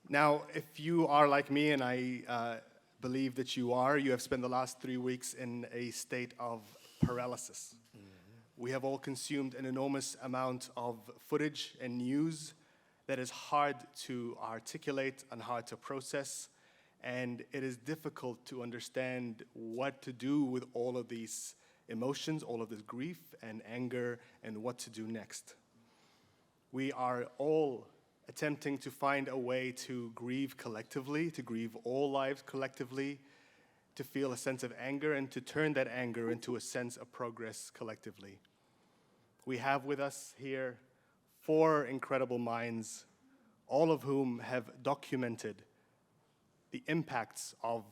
Now, if you are like me, and I believe that you are, you have spent the last 3 weeks in a state of paralysis. We have all consumed an enormous amount of footage and news that is hard to articulate and hard to process, and it is difficult to understand what to do with all of these emotions, all of this grief and anger, and what to do next. We are all attempting to find a way to grieve collectively, to grieve all lives collectively, to feel a sense of anger and to turn that anger into a sense of progress collectively. We have with us here 4 incredible minds, all of whom have documented the impacts of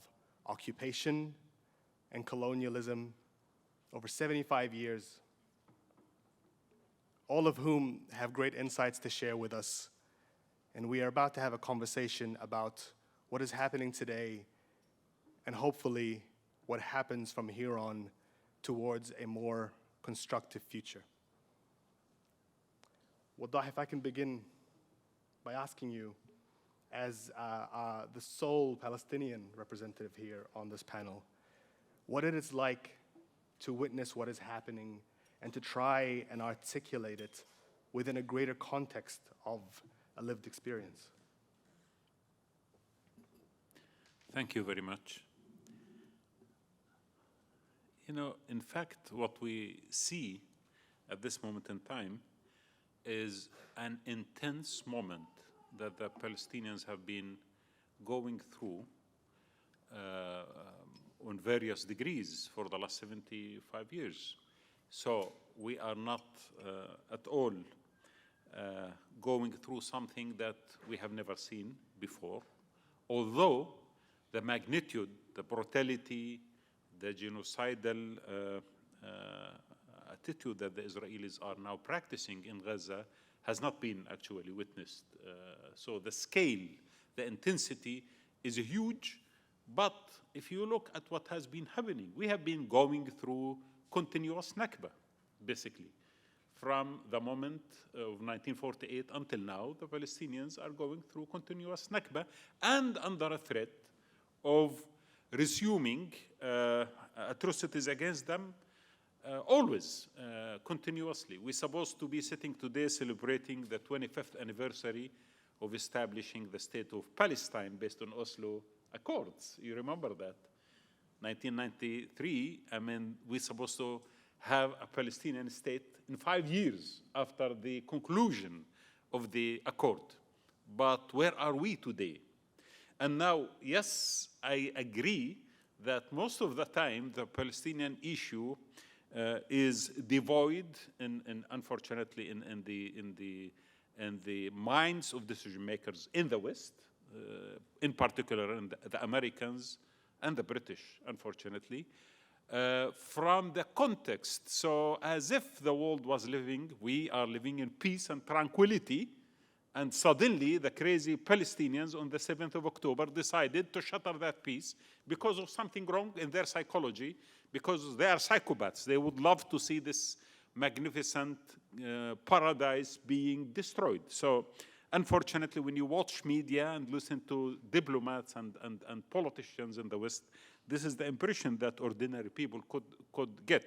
occupation and colonialism over 75 years, all of whom have great insights to share with us. And we are about to have a conversation about what is happening today and hopefully what happens from here on towards a more constructive future. Wadah, if I can begin by asking you, as the sole Palestinian representative here on this panel, what it is like to witness what is happening and to try and articulate it within a greater context of a lived experience. Thank you very much. You know, in fact, what we see at this moment in time is an intense moment that the Palestinians have been going through on various degrees for the last 75 years. So we are not at all going through something that we have never seen before, although the magnitude, the brutality, the genocidal attitude that the Israelis are now practicing in Gaza has not been actually witnessed. So the scale, the intensity is huge, but if you look at what has been happening, we have been going through continuous Nakba, basically. From the moment of 1948 until now, the Palestinians are going through continuous Nakba and under a threat of resuming atrocities against them always, continuously. We're supposed to be sitting today celebrating the 25th anniversary of establishing the state of Palestine based on Oslo Accords. You remember that? 1993, I mean, we're supposed to have a Palestinian state in 5 years after the conclusion of the accord. But where are we today? And now, yes, I agree that most of the time the Palestinian issue is devoid, unfortunately, in the minds of decision makers in the West, in particular in the Americans and the British, unfortunately, from the context. So as if the world was we are living in peace and tranquility, and suddenly the crazy Palestinians on the 7th of October decided to shatter that peace because of something wrong in their psychology, because they are psychopaths. They would love to see this magnificent paradise being destroyed. So unfortunately, when you watch media and listen to diplomats and politicians in the West, this is the impression that ordinary people could get.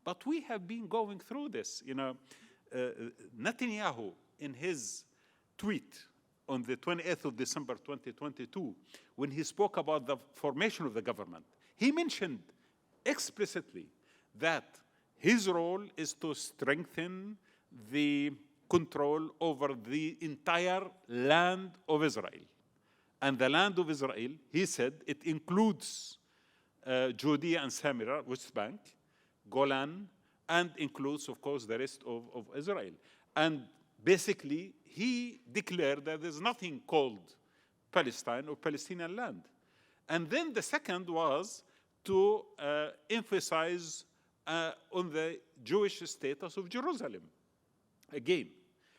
But we have been going through this. You know, Netanyahu, in his tweet on the 28th of December 2022, when he spoke about the formation of the government, he mentioned explicitly that his role is to strengthen the control over the entire land of Israel. And the land of Israel, he said, it includes Judea and Samaria, West Bank, Golan, and includes, of course, the rest of Israel. And basically, he declared that there's nothing called Palestine or Palestinian land. And then the second was to emphasize on the Jewish status of Jerusalem, again.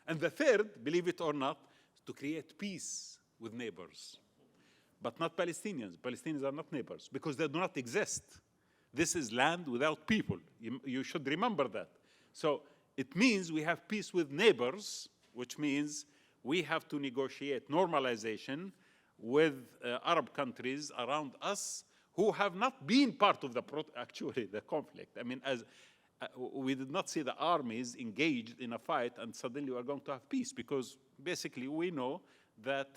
And the third, believe it or not, to create peace with neighbors, but not Palestinians. Palestinians are not neighbors because they do not exist. This is land without people. You should remember that. So it means we have peace with neighbors, which means we have to negotiate normalization with Arab countries around us who have not been part of actually the conflict. I mean, as we did not see the armies engaged in a fight and suddenly we are going to have peace, because basically we know that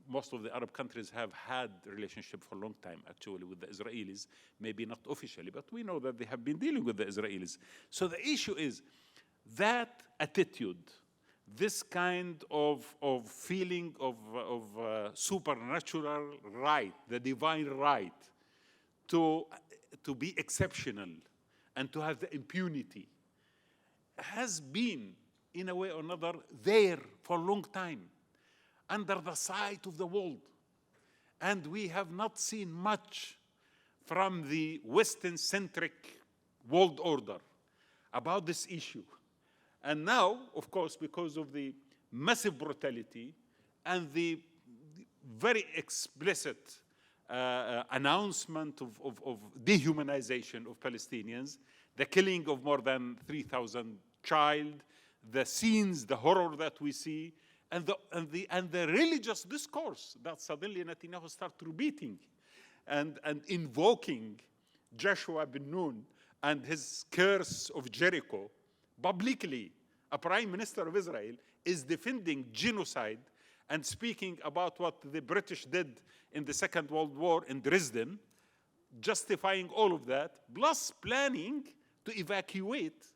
most of the Arab countries have had a relationship for a long time, actually, with the Israelis, maybe not officially, but we know that they have been dealing with the Israelis. So the issue is that attitude, this kind of feeling of supernatural right, the divine right to be exceptional and to have the impunity, has been, in a way or another, there for a long time, under the sight of the world. And we have not seen much from the Western-centric world order about this issue. And now, of course, because of the massive brutality and the very explicit announcement of dehumanization of Palestinians, the killing of more than 3,000 children, the scenes, the horror that we see, and the religious discourse that suddenly Netanyahu started repeating and invoking Joshua ben Nun and his curse of Jericho publicly. A prime minister of Israel is defending genocide and speaking about what the British did in the Second World War in Dresden, justifying all of that, plus planning to evacuate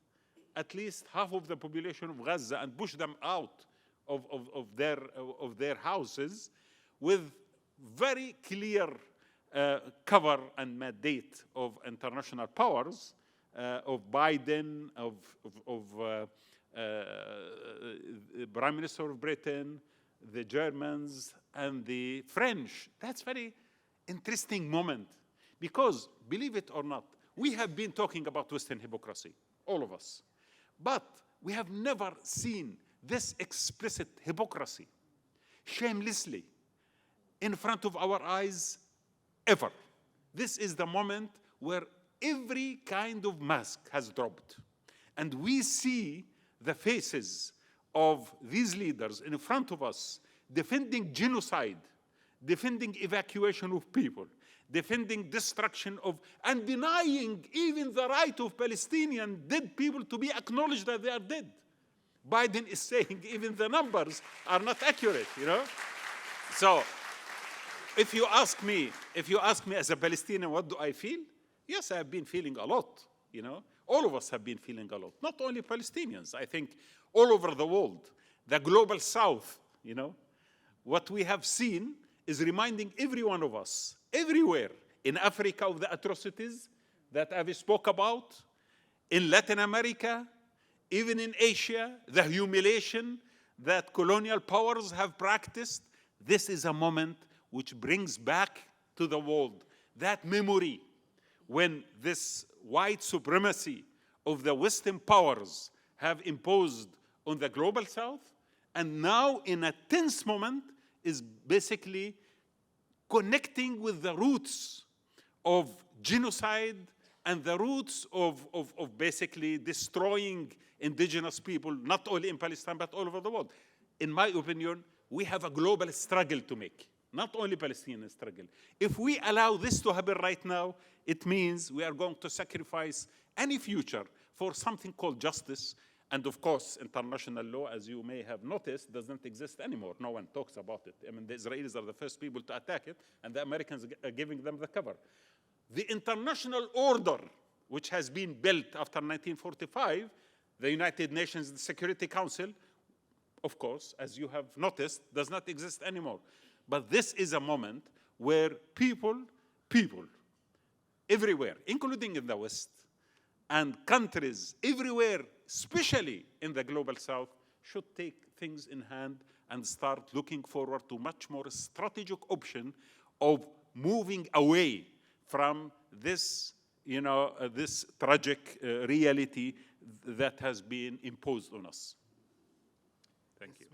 at least half of the population of Gaza and push them out of their houses, with very clear cover and mandate of international powers, of Biden, of Prime Minister of Britain, the Germans, and the French. That's very interesting moment, because, believe it or not, we have been talking about Western hypocrisy, all of us, but we have never seen this explicit hypocrisy, shamelessly, in front of our eyes, ever. This is the moment where every kind of mask has dropped, and we see the faces of these leaders in front of us defending genocide, defending evacuation of people, defending destruction of, and denying even the right of Palestinian dead people to be acknowledged that they are dead. Biden is saying even the numbers are not accurate, you know? So if you ask me as a Palestinian, what do I feel? Yes, I have been feeling a lot, you know? All of us have been feeling a lot, not only Palestinians. I think all over the world, the global South, you know? What we have seen is reminding every one of us, everywhere, in Africa of the atrocities that I've spoke about, in Latin America, even in Asia, the humiliation that colonial powers have practiced. This is a moment which brings back to the world that memory when this white supremacy of the Western powers have imposed on the global South, and now in a tense moment is basically connecting with the roots of genocide and the roots of basically destroying indigenous people, not only in Palestine, but all over the world. In my opinion, we have a global struggle to make, not only Palestinian struggle. If we allow this to happen right now, it means we are going to sacrifice any future for something called justice. And of course, international law, as you may have noticed, doesn't exist anymore. No one talks about it. I mean, the Israelis are the first people to attack it, and the Americans are giving them the cover. The international order, which has been built after 1945, the United Nations Security Council, of course, as you have noticed, does not exist anymore. But this is a moment where people everywhere, including in the West, and countries everywhere, especially in the global South, should take things in hand and start looking forward to much more strategic option of moving away from this, this tragic reality that has been imposed on us. Thank you.